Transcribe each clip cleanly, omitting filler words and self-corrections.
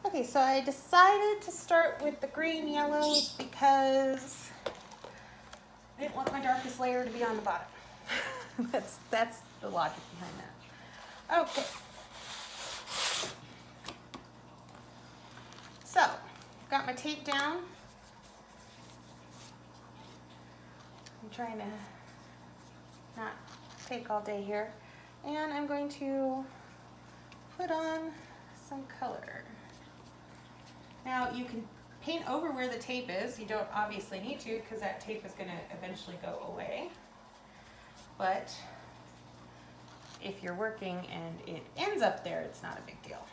Okay, so I decided to start with the green yellows because I didn't want my darkest layer to be on the bottom. that's the logic behind that. Okay. So, got my tape down. I'm trying to not take all day here. And I'm going to put on some color. Now you can paint over where the tape is. You don't obviously need to because that tape is going to eventually go away. But if you're working and it ends up there, it's not a big deal.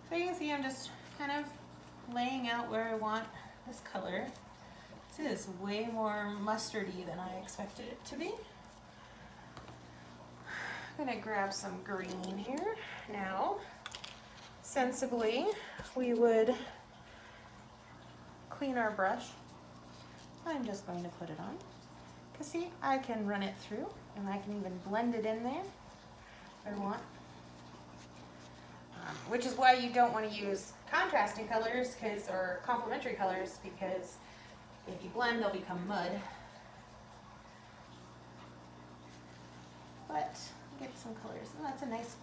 So you can see I'm just kind of laying out where I want this color. This is way more mustardy than I expected it to be. I'm going to grab some green here. Now, sensibly, we would clean our brush. I'm just going to put it on. Because see, I can run it through and I can even blend it in there if I want. Which is why you don't want to use contrasting colors or complementary colors, because if you blend, they'll become mud. But get some colors. And that's a nice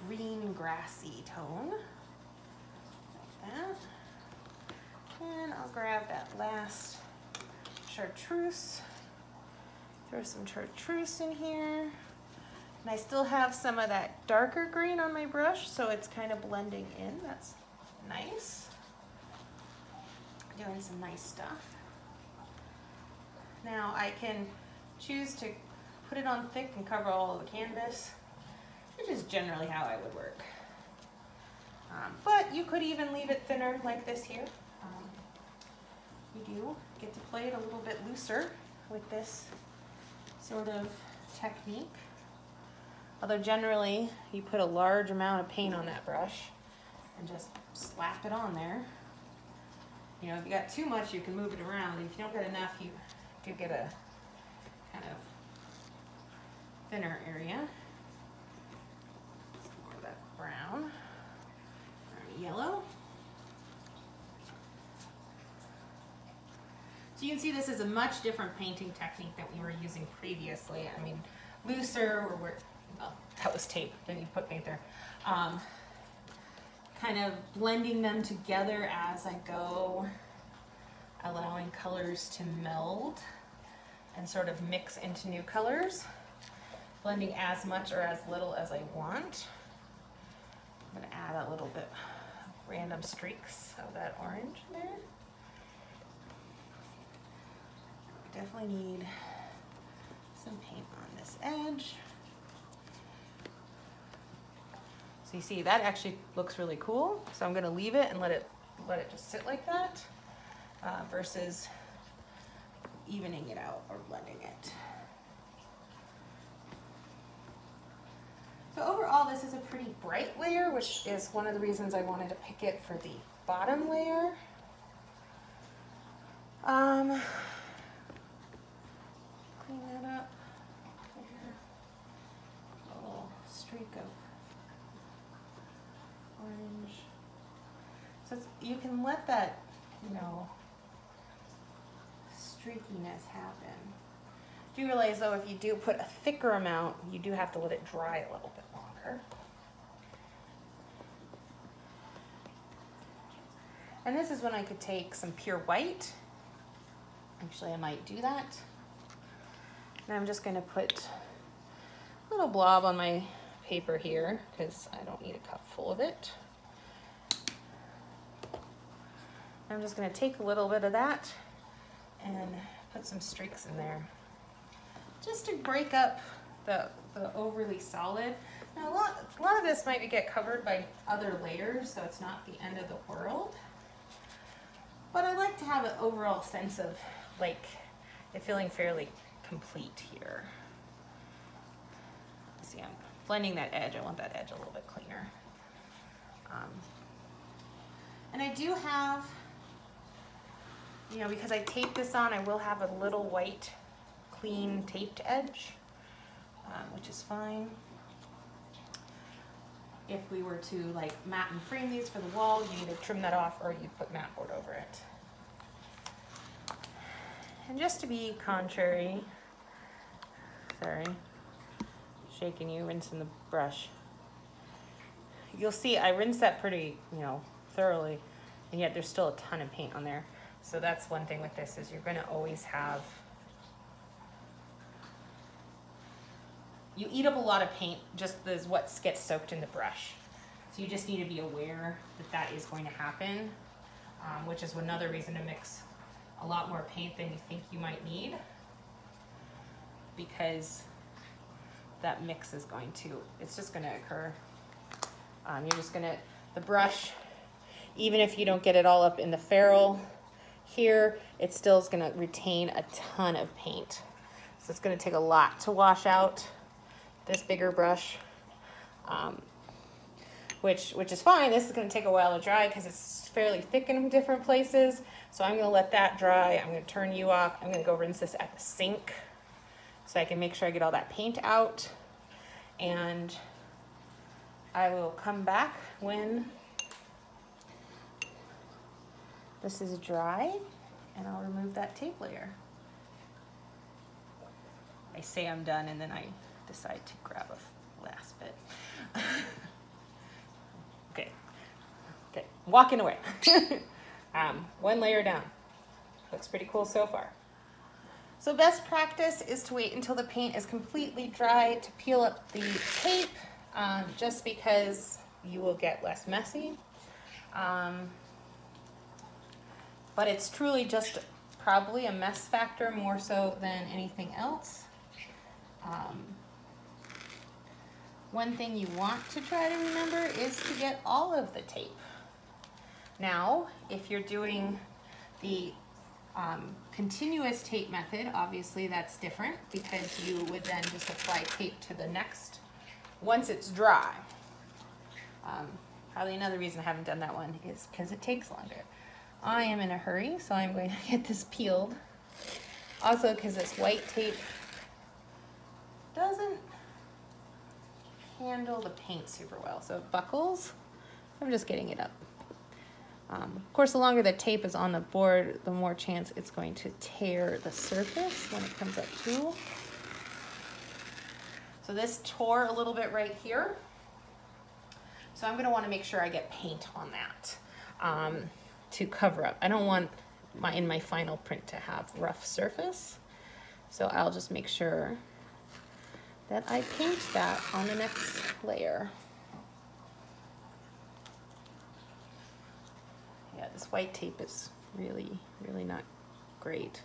green grassy tone. Like that. And I'll grab that last chartreuse. Throw some chartreuse in here. And I still have some of that darker green on my brush, so it's kind of blending in. That's nice. Doing some nice stuff. Now I can choose to put it on thick and cover all of the canvas, which is generally how I would work. But you could even leave it thinner like this here. You do get to play it a little bit looser with this sort of technique. Although generally you put a large amount of paint on that brush and just slap it on there. You know, if you got too much, you can move it around. If you don't get enough, you do get a kind of thinner area. Some more of that brown or yellow. So you can see this is a much different painting technique that we were using previously. I mean, looser, or well, that was tape, then you put paint there. Kind of blending them together as I go, allowing colors to meld and sort of mix into new colors. Blending as much or as little as I want. I'm going to add a little bit of random streaks of that orange there. Definitely need some paint on this edge. So you see that actually looks really cool. So I'm going to leave it and let it just sit like that versus evening it out or blending it. So overall, this is a pretty bright layer, which is one of the reasons I wanted to pick it for the bottom layer. Clean that up. Here. A little streak of orange. So you can let that, you know, streakiness happen. Do realize though, if you do put a thicker amount, you do have to let it dry a little bit longer. And this is when I could take some pure white. Actually, I might do that. And I'm just going to put a little blob on my paper here because I don't need a cup full of it. I'm just going to take a little bit of that and put some streaks in there just to break up the overly solid. Now a lot of this might get covered by other layers, so it's not the end of the world. But I like to have an overall sense of like it feeling fairly complete here. See, I'm blending that edge. I want that edge a little bit cleaner. And I do have, you know, because I taped this on, I will have a little white, clean taped edge, which is fine. if we were to like mat and frame these for the wall, you either trim that off or you put mat board over it. And just to be contrary, sorry, shaking you, rinsing the brush. You'll see I rinsed that pretty, thoroughly, and yet there's still a ton of paint on there. So that's one thing with this, is you're gonna always have, you eat up a lot of paint just as what gets soaked in the brush. So you just need to be aware that that is going to happen, which is another reason to mix a lot more paint than you think you might need, because that mix is going to, it's just gonna occur. You're just gonna, the brush, even if you don't get it all up in the ferrule here, it still is gonna retain a ton of paint. So it's gonna take a lot to wash out this bigger brush, which is fine. This is gonna take a while to dry because it's fairly thick in different places. So I'm gonna let that dry. I'm gonna turn you off. I'm gonna go rinse this at the sink so I can make sure I get all that paint out. And I will come back when this is dry, and I'll remove that tape layer. I say I'm done and then I decide to grab a last bit. Okay, walking away. One layer down. Looks pretty cool so far. So best practice is to wait until the paint is completely dry to peel up the tape, just because you will get less messy. But it's truly just probably a mess factor more so than anything else. One thing you want to try to remember is to get all of the tape. Now, if you're doing the continuous tape method, obviously that's different, because you would then just apply tape to the next once it's dry. Probably another reason I haven't done that one is because it takes longer. I am in a hurry, so I'm going to get this peeled. Also, because this white tape doesn't handle the paint super well, so it buckles. I'm just getting it up. Of course, the longer the tape is on the board, the more chance it's going to tear the surface when it comes up too. So this tore a little bit right here. So I'm gonna wanna make sure I get paint on that to cover up. I don't want in my final print to have rough surface. So I'll just make sure that I paint that on the next layer. Yeah, this white tape is really, really not great.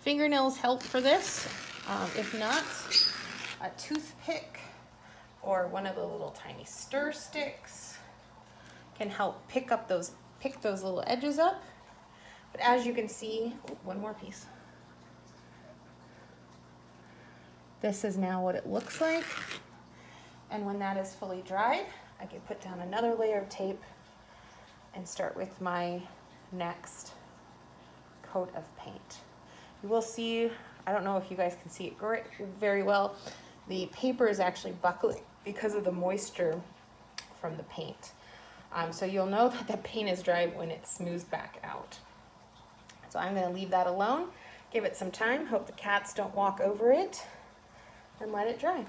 Fingernails help for this. If not, a toothpick or one of the little tiny stir sticks can help pick those little edges up. But as you can see, one more piece. This is now what it looks like. And when that is fully dried, I can put down another layer of tape and start with my next coat of paint. You will see, I don't know if you guys can see it very well, the paper is actually buckling because of the moisture from the paint. So you'll know that the paint is dry when it smooths back out. So I'm gonna leave that alone, give it some time, hope the cats don't walk over it, and let it dry.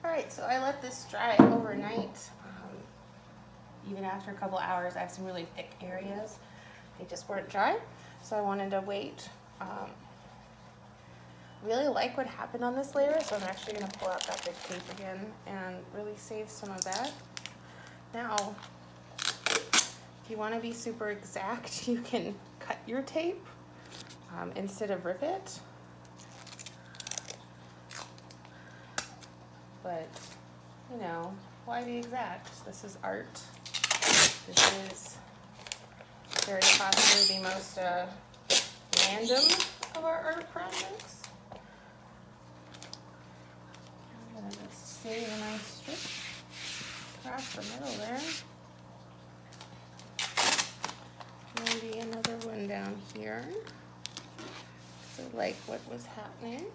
All right, so I let this dry overnight. Even after a couple hours, I have some really thick areas. They just weren't dry, so I wanted to wait. Really like what happened on this layer, so I'm actually gonna pull out that big tape again and really save some of that. Now, if you wanna be super exact, you can cut your tape instead of rip it. But, you know, why be exact? This is art. This is very possibly the most random of our art projects. I'm gonna just save a nice strip across the middle there. Maybe another one down here. So like what was happening.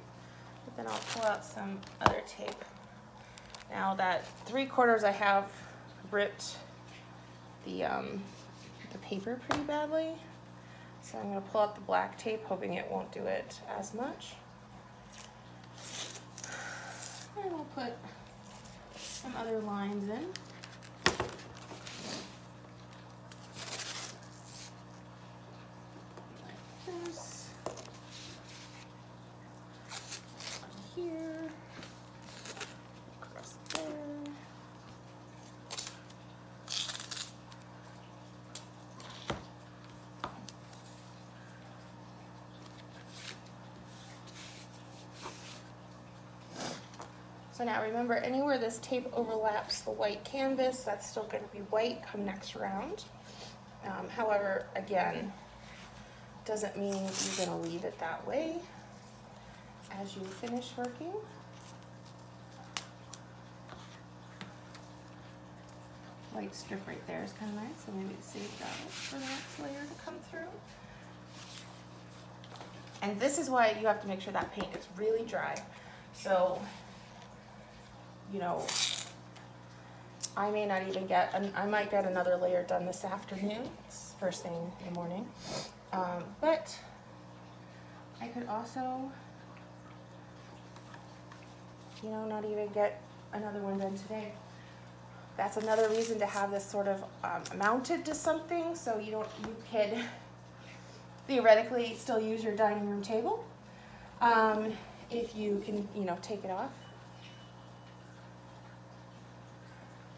But then I'll pull out some other tape. Now that 3/4 I have ripped the paper pretty badly. So I'm going to pull out the black tape, hoping it won't do it as much. And we'll put some other lines in. Like this. Here. Across there. So now remember, anywhere this tape overlaps the white canvas, that's still going to be white come next round. However, again, doesn't mean you're going to leave it that way as you finish working. White strip right there is kind of nice, so maybe save that for the next layer to come through. And this is why you have to make sure that paint is really dry. So, you know, I may not even get, I might get another layer done this afternoon. It's first thing in the morning. But I could also, you know, not even get another one done today. That's another reason to have this sort of mounted to something, so you could theoretically still use your dining room table if you can, you know, take it off.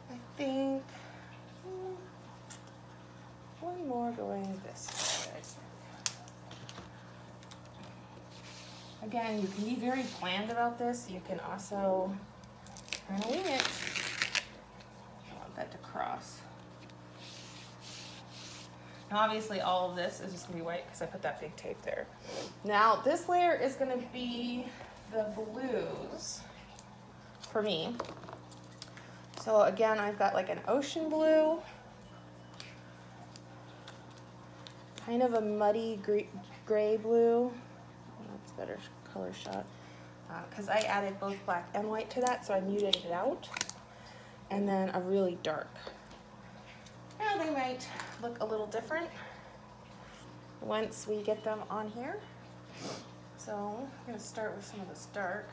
I think one more going this way. Again, you can be very planned about this. You can also kind of wing it. I want that to cross. Now obviously all of this is just going to be white because I put that big tape there. Now this layer is going to be the blues for me. So again, I've got like an ocean blue, kind of a muddy gray blue. That's a better color shot because I added both black and white to that, so I muted it out. And then a really dark. Now they might look a little different once we get them on here. So I'm going to start with some of this dark.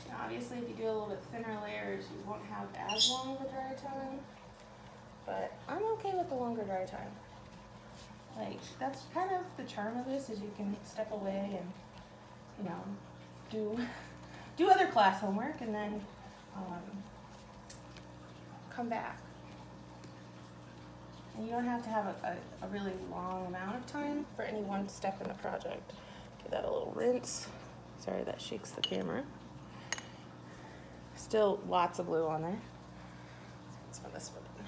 Now obviously if you do a little bit thinner layers, you won't have as long of a dry time. But I'm okay with the longer dry time. Like, that's kind of the charm of this, is you can step away and, you know, do other class homework and then come back. And you don't have to have a really long amount of time for any one step in the project. Give that a little rinse. Sorry, that shakes the camera. Still lots of blue on there. Let's put this one in.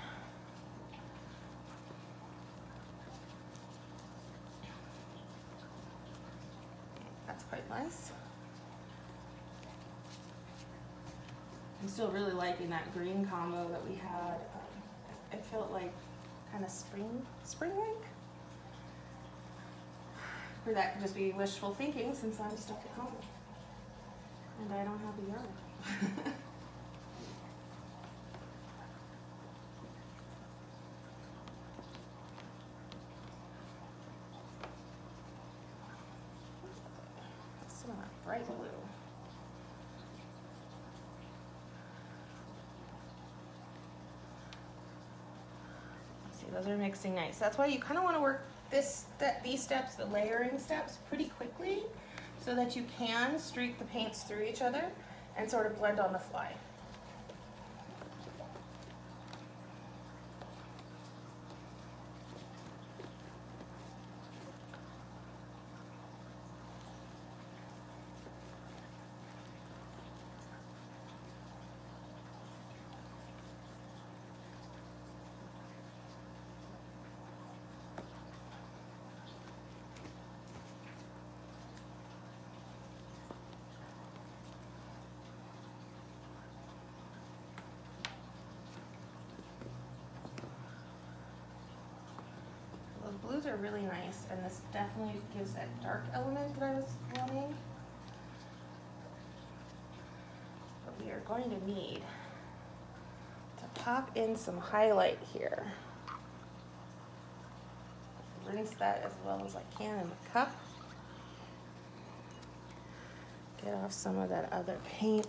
That's quite nice. I'm still really liking that green combo that we had. It felt like kind of spring-like. Or that could just be wishful thinking since I'm stuck at home and I don't have a yard. Some of that bright blue. See, those are mixing nice. That's why you kind of want to work these steps, the layering steps, pretty quickly so that you can streak the paints through each other and sort of blend on the fly. really nice, and this definitely gives that dark element that I was wanting. But we are going to need to pop in some highlight here. Rinse that as well as I can in the cup. Get off some of that other paint.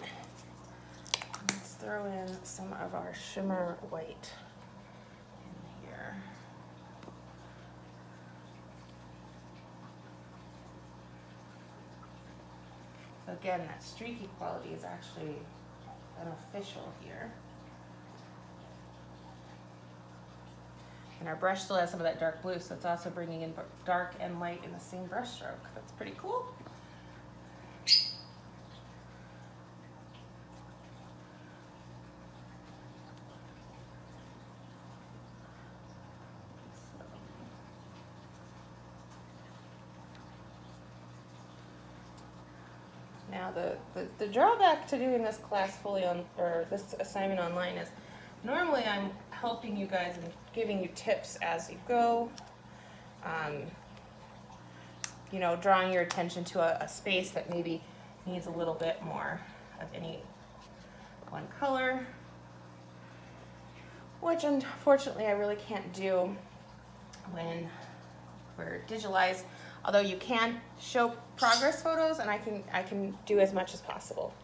Let's throw in some of our shimmer white in here. So again, that streaky quality is actually beneficial here. And our brush still has some of that dark blue, so it's also bringing in dark and light in the same brush stroke. That's pretty cool. Now the drawback to doing this class fully on, or this assignment online, is normally I'm helping you guys and giving you tips as you go. You know, drawing your attention to a space that maybe needs a little bit more of any one color, which unfortunately I really can't do when we're digitalized. Although you can show progress photos, and I can do as much as possible.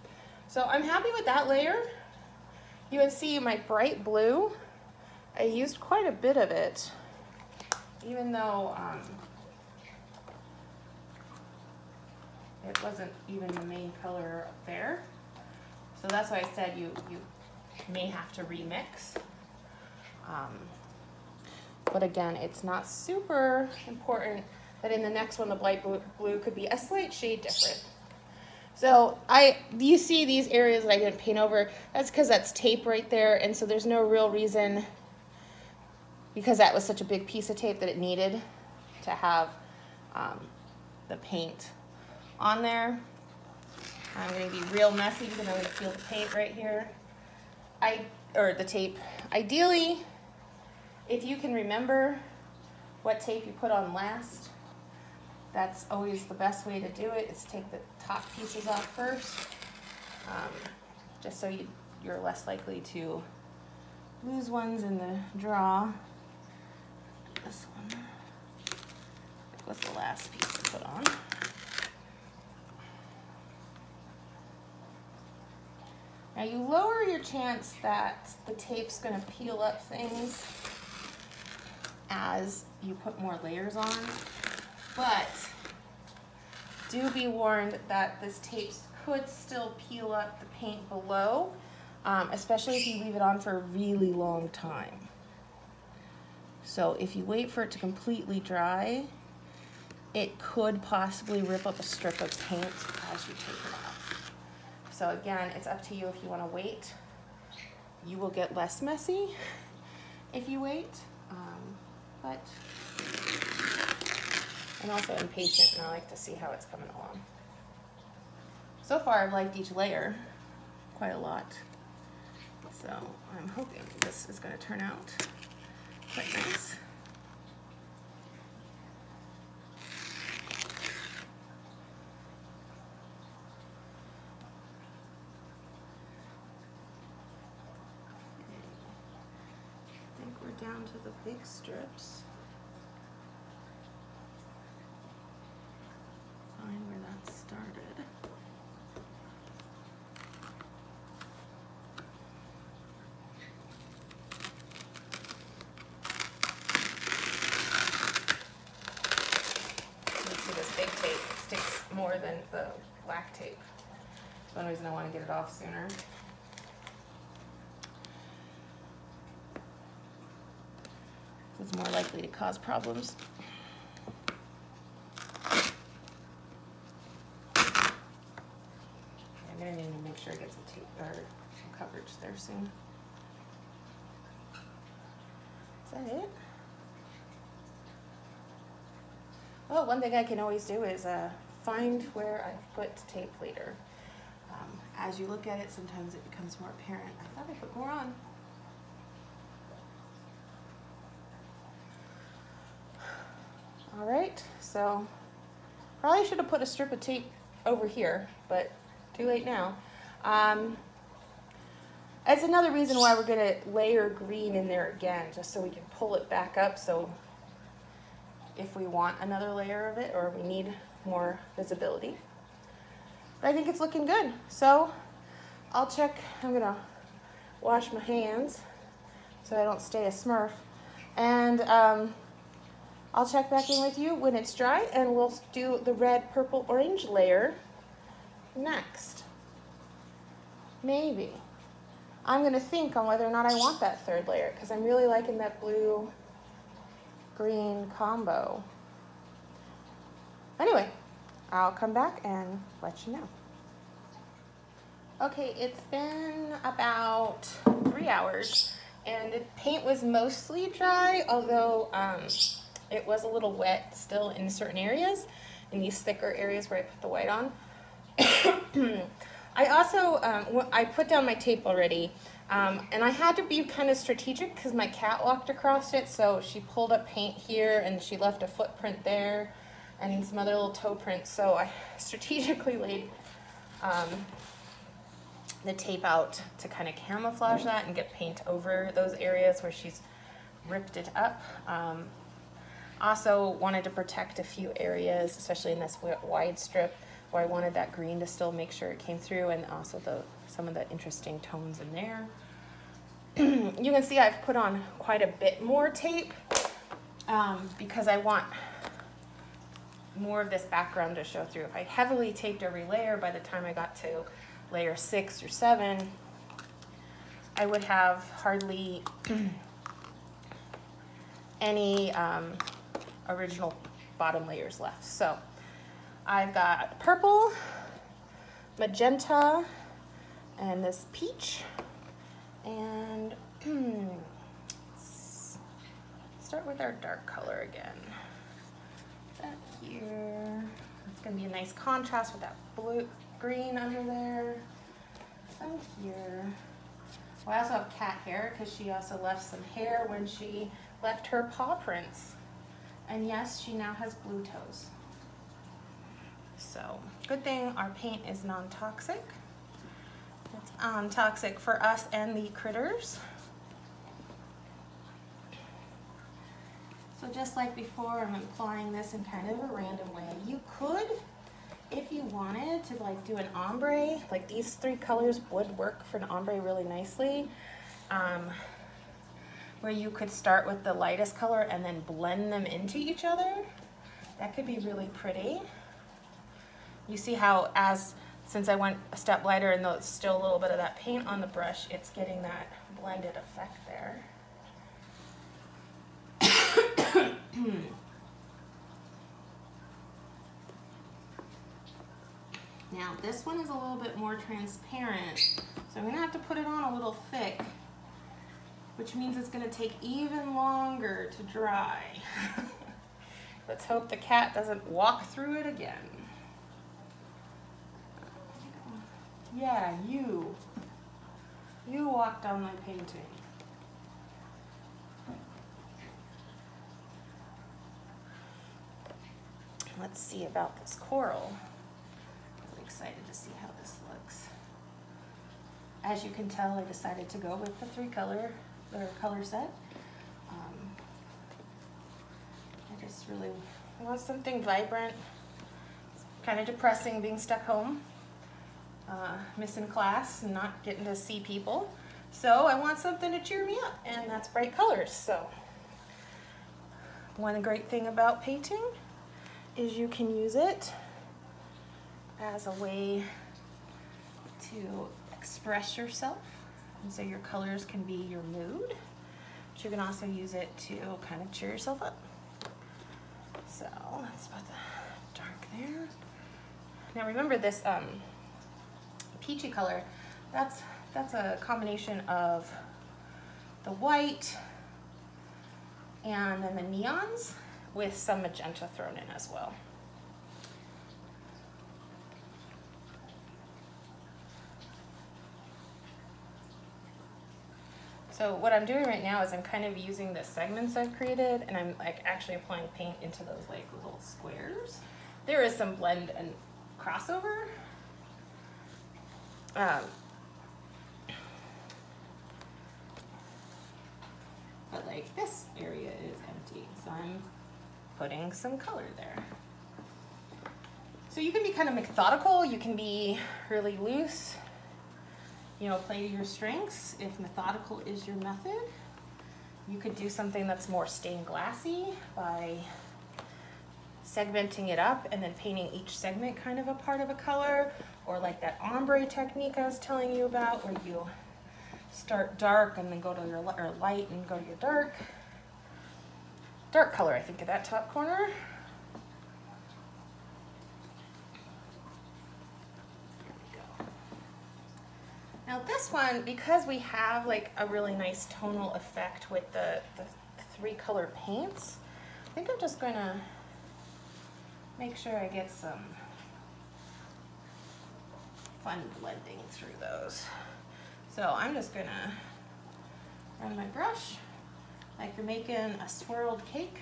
So I'm happy with that layer. You can see my bright blue, I used quite a bit of it, even though it wasn't even the main color up there. So that's why I said you may have to remix. But again, it's not super important that in the next one the light blue could be a slight shade different. So you see these areas that I didn't paint over, that's because that's tape right there, and so there's no real reason, because that was such a big piece of tape, that it needed to have the paint on there. I'm going to be real messy because I'm going to feel the paint right here, or the tape. Ideally, if you can remember what tape you put on last, that's always the best way to do it, is take the top pieces off first, just so you're less likely to lose ones in the draw. This one was the last piece to put on. Now you lower your chance that the tape's going to peel up things as you put more layers on. But do be warned that this tape could still peel up the paint below, especially if you leave it on for a really long time. So if you wait for it to completely dry, it could possibly rip up a strip of paint as you take it off. So again, it's up to you if you want to wait. You will get less messy if you wait, but I'm also impatient and I like to see how it's coming along. So far I've liked each layer quite a lot, so I'm hoping this is going to turn out quite nice. I think we're down to the big strips. Find where that started. You see this big tape sticks more than the black tape. That's one reason I want to get it off sooner. It's more likely to cause problems. I'm going to need to make sure I get some tape or some coverage there soon. Is that it? Oh, one thing I can always do is find where I've put tape later. As you look at it, sometimes it becomes more apparent. I thought I put more on. All right, so probably should have put a strip of tape over here, but too late now. That's another reason why we're going to layer green in there again, just so we can pull it back up, so if we want another layer of it or we need more visibility. But I think it's looking good. So I'll check, I'm going to wash my hands so I don't stay a Smurf. And I'll check back in with you when it's dry, and we'll do the red, purple, orange layer next. Maybe. I'm going to think on whether or not I want that third layer, because I'm really liking that blue-green combo. Anyway, I'll come back and let you know. Okay, it's been about 3 hours, and the paint was mostly dry, although it was a little wet still in certain areas, in these thicker areas where I put the white on. I also, I put down my tape already, and I had to be kind of strategic because my cat walked across it, so she pulled up paint here and she left a footprint there and some other little toe prints, so I strategically laid the tape out to kind of camouflage that and get paint over those areas where she's ripped it up. Also wanted to protect a few areas, especially in this wide strip, where I wanted that green to still make sure it came through, and also some of the interesting tones in there. You can see I've put on quite a bit more tape because I want more of this background to show through. If I heavily taped every layer, by the time I got to layer 6 or 7, I would have hardly any original bottom layers left. So I've got purple, magenta, and this peach. And let's start with our dark color again. That here. It's going to be a nice contrast with that blue, green under there. Some here. Well, I also have cat hair because she also left some hair when she left her paw prints. And yes, she now has blue toes. So, good thing our paint is non-toxic. It's toxic for us and the critters. So just like before, I'm applying this in kind of a random way. You could, if you wanted to like do an ombre, like these 3 colors would work for an ombre really nicely, where you could start with the lightest color and then blend them into each other. That could be really pretty. You see how since I went a step lighter and though it's still a little bit of that paint on the brush, it's getting that blended effect there. Now this one is a little bit more transparent, so I'm gonna have to put it on a little thick, which means it's gonna take even longer to dry. Let's hope the cat doesn't walk through it again. Yeah, you walked on my painting. Let's see about this coral. I'm excited to see how this looks. As you can tell, I decided to go with the 3 color set. I just really want something vibrant. It's kind of depressing being stuck home, missing class and not getting to see people. So I want something to cheer me up, and that's bright colors. So one great thing about painting is you can use it as a way to express yourself. And so your colors can be your mood, but you can also use it to kind of cheer yourself up. So let's put the dark there. Now remember this peachy color, that's a combination of the white and then the neons with some magenta thrown in as well. So what I'm doing right now is I'm kind of using the segments I've created, and I'm like actually applying paint into those like little squares. There is some blend and crossover. But like this area is empty, so I'm putting some color there. So you can be kind of methodical, you can be really loose, you know, play to your strengths. If methodical is your method, you could do something that's more stained glassy by segmenting it up and then painting each segment kind of a part of a color, or like that ombre technique I was telling you about, where you start dark and then go to your light and go to your dark color, I think, at that top corner. Now this one, because we have like a really nice tonal effect with the 3 color paints, I think I'm just gonna make sure I get some fun blending through those. So I'm just gonna run my brush like you're making a swirled cake.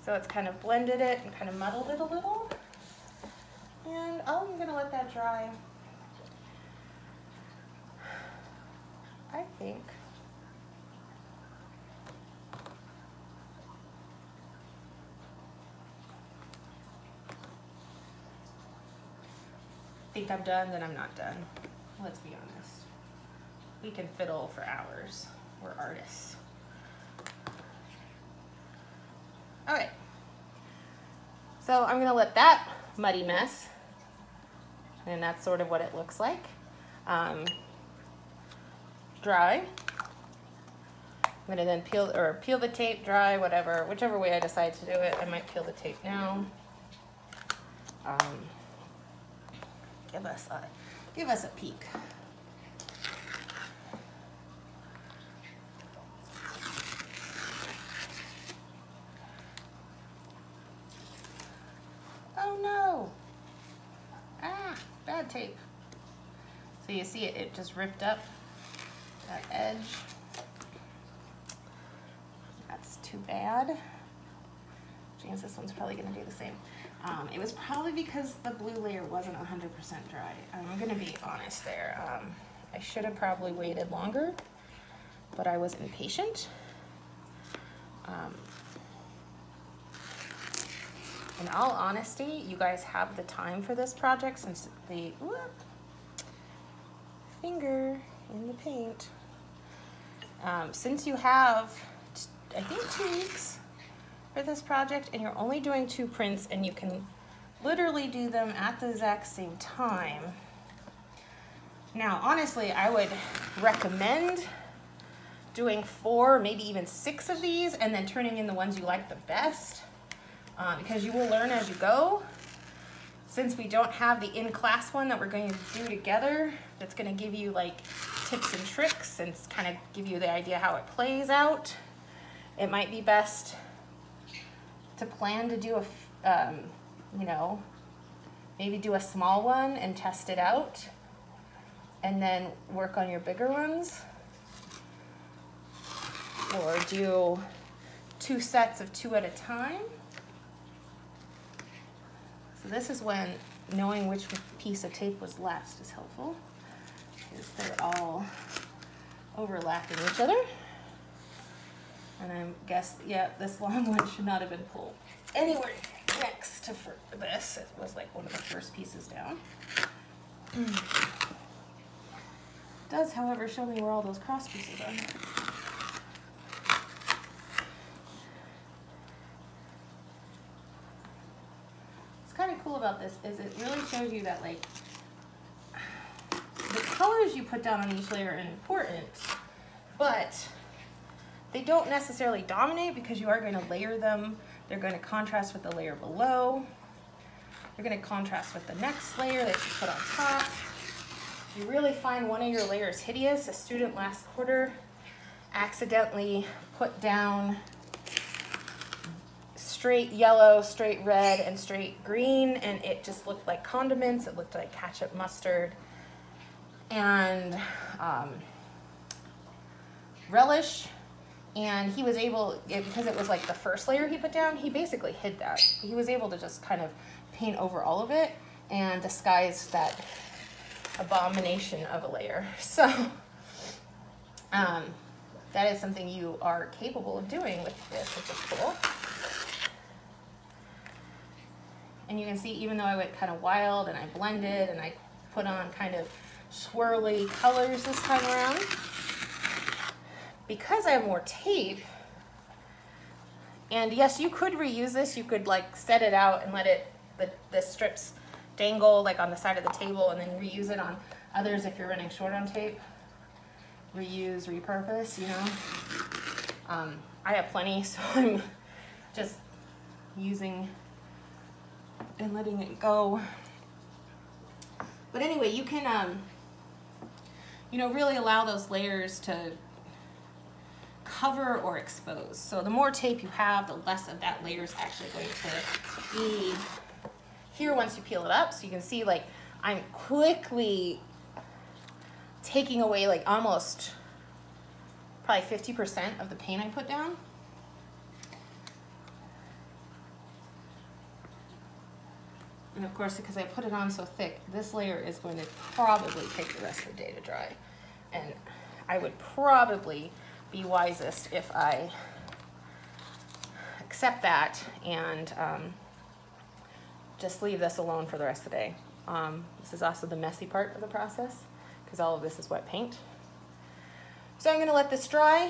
So it's kind of blended it and kind of muddled it a little. And I'm gonna let that dry. I think I'm done, then I'm not done. Let's be honest. We can fiddle for hours. We're artists. All right. So I'm gonna let that muddy mess, and that's sort of what it looks like, dry. I'm gonna then peel the tape, dry, whatever, whichever way I decide to do it. I might peel the tape now. Give us a peek. Oh no! Ah, bad tape. So you see it just ripped up that edge. That's too bad. James, this one's probably gonna do the same. It was probably because the blue layer wasn't 100% dry. I'm gonna be honest there. I should have probably waited longer, but I was impatient. In all honesty, you guys have the time for this project since the finger in the paint. Since you have, I think, 2 weeks for this project, and you're only doing 2 prints, and you can literally do them at the exact same time. Now, honestly, I would recommend doing 4, maybe even 6 of these, and then turning in the ones you like the best, because you will learn as you go. Since we don't have the in-class one that we're going to do together, that's going to give you like tips and tricks and kind of give you the idea how it plays out, it might be best to plan to do a, you know, maybe do a small one and test it out, and then work on your bigger ones, or do 2 sets of 2 at a time. So this is when knowing which piece of tape was last is helpful, because they're all overlapping each other. And I guess, yeah, this long one should not have been pulled anywhere next to this. It was like one of the first pieces down. It does, however, show me where all those cross pieces are. What's kind of cool about this is it really shows you that, like, the colors you put down on each layer are important, but they don't necessarily dominate, because you are going to layer them. They're going to contrast with the layer below. They're going to contrast with the next layer that you put on top. If you really find one of your layers hideous, a student last quarter accidentally put down straight yellow, straight red, and straight green, and it just looked like condiments. It looked like ketchup, mustard, and relish. And he was able, because it was like the first layer he put down, he basically hid that. He was able to just kind of paint over all of it and disguise that abomination of a layer. So that is something you are capable of doing with this, which is cool. And you can see, even though I went kind of wild and I blended and I put on kind of swirly colors this time around, because I have more tape, and yes, you could reuse this. You could like set it out and let it, the strips dangle like on the side of the table, and then reuse it on others if you're running short on tape. Reuse, repurpose, you know. I have plenty, so I'm just using and letting it go. But anyway, you can, you know, really allow those layers to cover or expose. So the more tape you have, the less of that layer is actually going to be here once you peel it up. So you can see, like, I'm quickly taking away like almost probably 50% of the paint I put down. And of course, because I put it on so thick, this layer is going to probably take the rest of the day to dry. And I would probably be wisest if I accept that and just leave this alone for the rest of the day. This is also the messy part of the process, because all of this is wet paint. So I'm going to let this dry.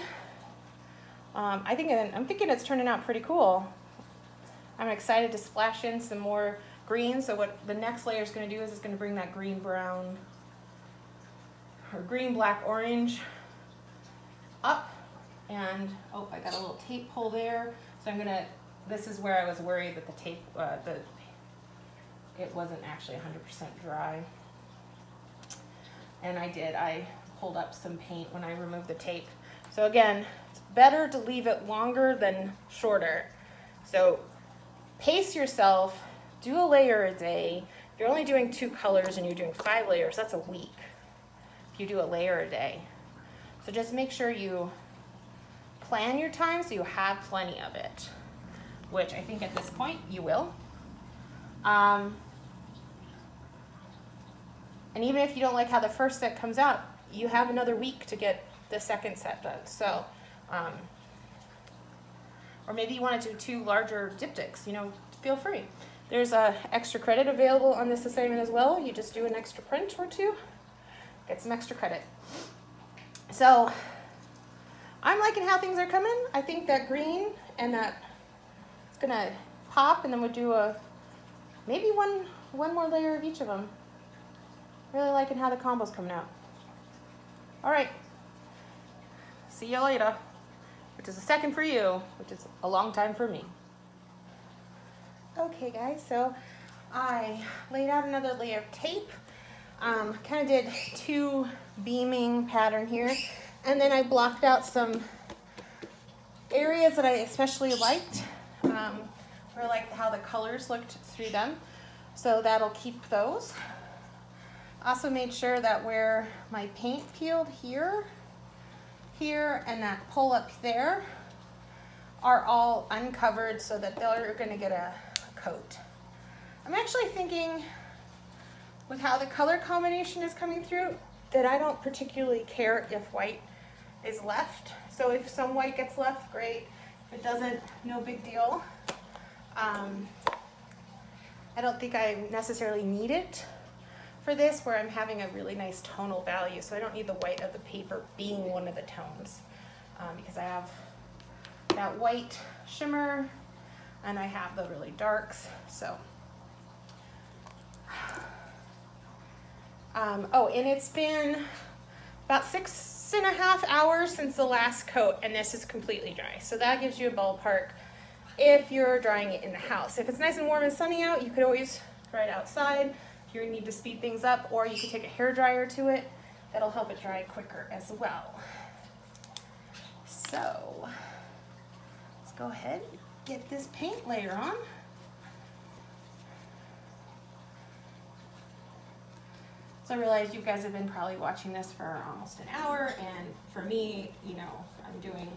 I'm thinking it's turning out pretty cool. I'm excited to splash in some more green. So what the next layer is going to do is it's going to bring that green brown or green black orange up. And oh, I got a little tape pull there. So I'm gonna, this is where I was worried that the tape, it wasn't actually 100% dry. And I pulled up some paint when I removed the tape. So again, it's better to leave it longer than shorter. So pace yourself, do a layer a day. If you're only doing 2 colors and you're doing 5 layers, that's a week. If you do a layer a day. So just make sure you plan your time so you have plenty of it, which I think at this point you will. And even if you don't like how the first set comes out, you have another week to get the second set done. So, or maybe you want to do 2 larger diptychs, you know, feel free. There's extra credit available on this assignment as well. You just do an extra print or 2, get some extra credit. So I'm liking how things are coming. I think that green and that it's gonna pop, and then we'll do maybe one more layer of each of them. Really liking how the combo's coming out. All right, see you later, which is a second for you, which is a long time for me. Okay guys, so I laid out another layer of tape. Kind of did 2 beaming pattern here, and then I blocked out some areas that I especially liked, where I liked how the colors looked through them, so that'll keep those. Also made sure that where my paint peeled here, and that pull up there are all uncovered so that they're going to get a coat. I'm actually thinking, with how the color combination is coming through, that I don't particularly care if white is left. So if some white gets left, great. If it doesn't, no big deal. I don't think I necessarily need it for this, where I'm having a really nice tonal value. So I don't need the white of the paper being one of the tones, because I have that white shimmer and I have the really darks. So oh, and it's been about 6.5 hours since the last coat, and this is completely dry. So that gives you a ballpark if you're drying it in the house. If it's nice and warm and sunny out, you could always dry it outside. If you need to speed things up, or you could take a hair dryer to it. That'll help it dry quicker as well. So let's go ahead and get this paint layer on. So I realized you guys have been probably watching this for almost an hour, and for me, you know, I'm doing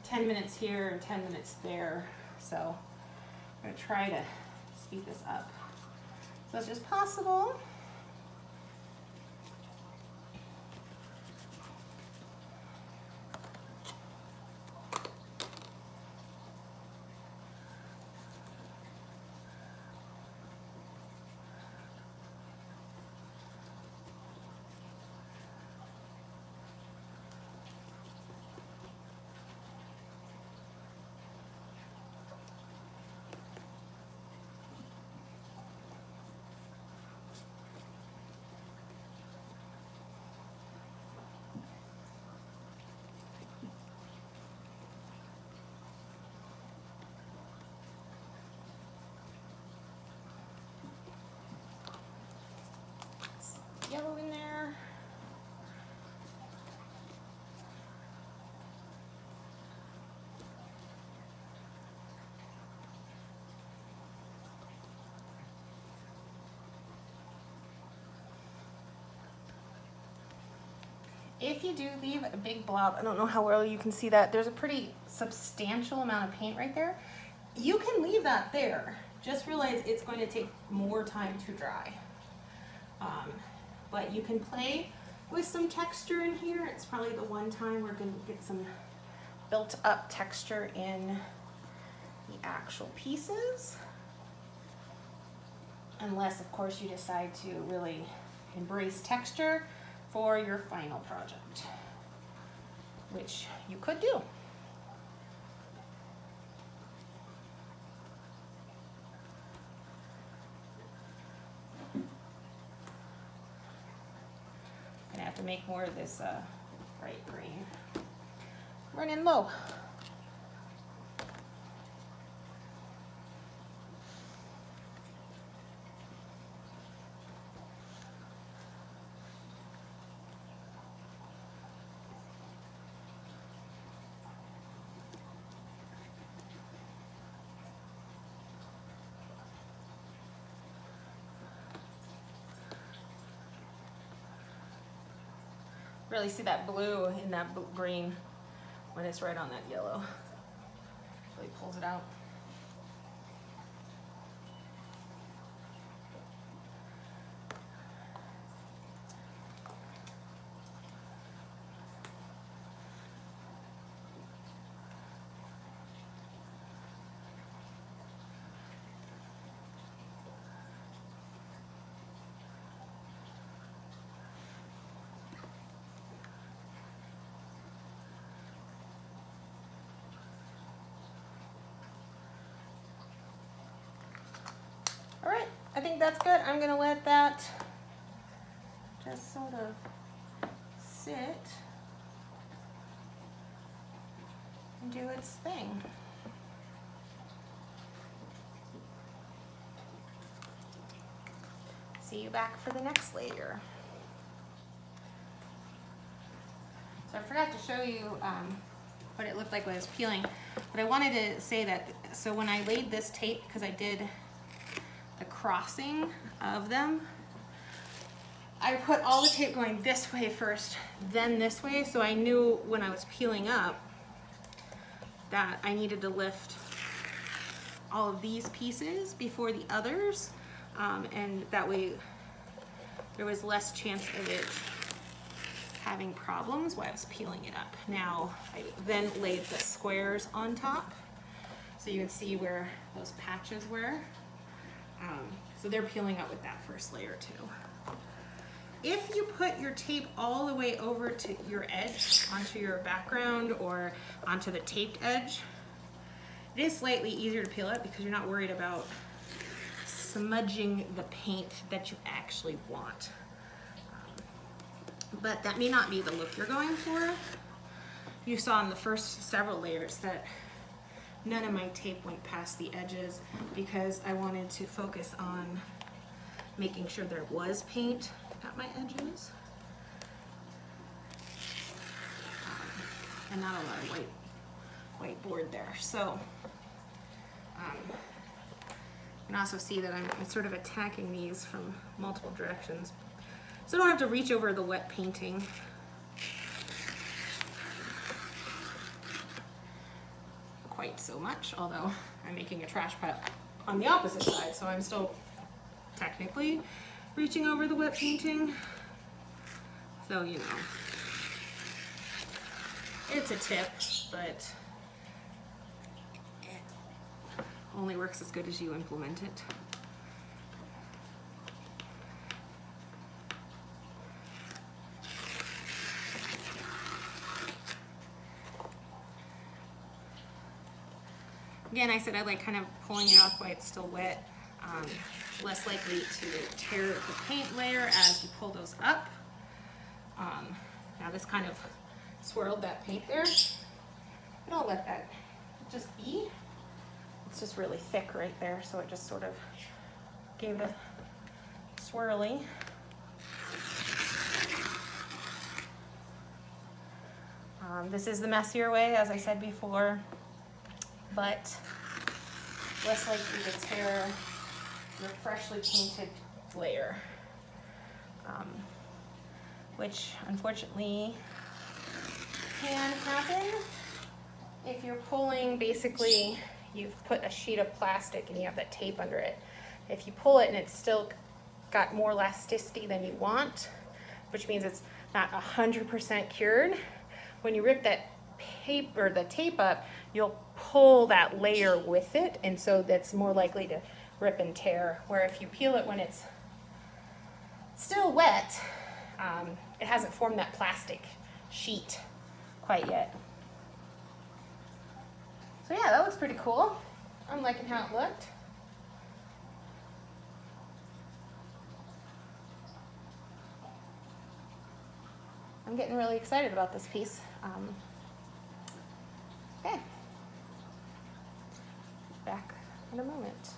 10 minutes here and 10 minutes there. So I'm gonna try to speed this up so much as possible. Yellow in there. If you do leave a big blob, I don't know how well you can see that, there's a pretty substantial amount of paint right there. You can leave that there. Just realize it's going to take more time to dry. But you can play with some texture in here. It's probably the one time we're going to get some built up texture in the actual pieces. Unless, of course, you decide to really embrace texture for your final project, which you could do. Gonna have to make more of this bright green. Running low. Really see that blue in that green when it's right on that yellow. Really pulls it out. All right, I think that's good. I'm gonna let that just sort of sit and do its thing. See you back for the next layer. So I forgot to show you what it looked like when I was peeling, but I wanted to say that, so when I laid this tape, because I did the crossing of them, I put all the tape going this way first, then this way, so I knew when I was peeling up that I needed to lift all of these pieces before the others, and that way there was less chance of it having problems while I was peeling it up. Now, I then laid the squares on top, so you can see where those patches were. So they're peeling up with that first layer too. If you put your tape all the way over to your edge, onto your background or onto the taped edge, it is slightly easier to peel up because you're not worried about smudging the paint that you actually want. But that may not be the look you're going for. You saw in the first several layers that none of my tape went past the edges because I wanted to focus on making sure there was paint at my edges. And not a lot of white board there. So you can also see that I'm sort of attacking these from multiple directions So I don't have to reach over the wet painting. Quite so much, although I'm making a trash pile on the opposite side, so I'm still technically reaching over the wet painting. So, you know, it's a tip, but it only works as good as you implement it. Again, I said I like kind of pulling it off while it's still wet. It's less likely to tear the paint layer as you pull those up. Now this kind of swirled that paint there, but I'll let that just be. It's just really thick right there, so it just sort of gave it a swirly. This is the messier way, as I said before, but less likely to tear your freshly painted layer, which unfortunately can happen if you're pulling. Basically, you've put a sheet of plastic and you have that tape under it. If you pull it and it's still got more elasticity than you want, which means it's not 100% cured, when you rip that paper, the tape up, you'll pull that layer with it, and so that's more likely to rip and tear. Where if you peel it when it's still wet, it hasn't formed that plastic sheet quite yet. So yeah, that looks pretty cool. I'm liking how it looked. I'm getting really excited about this piece. Okay. Back in a moment.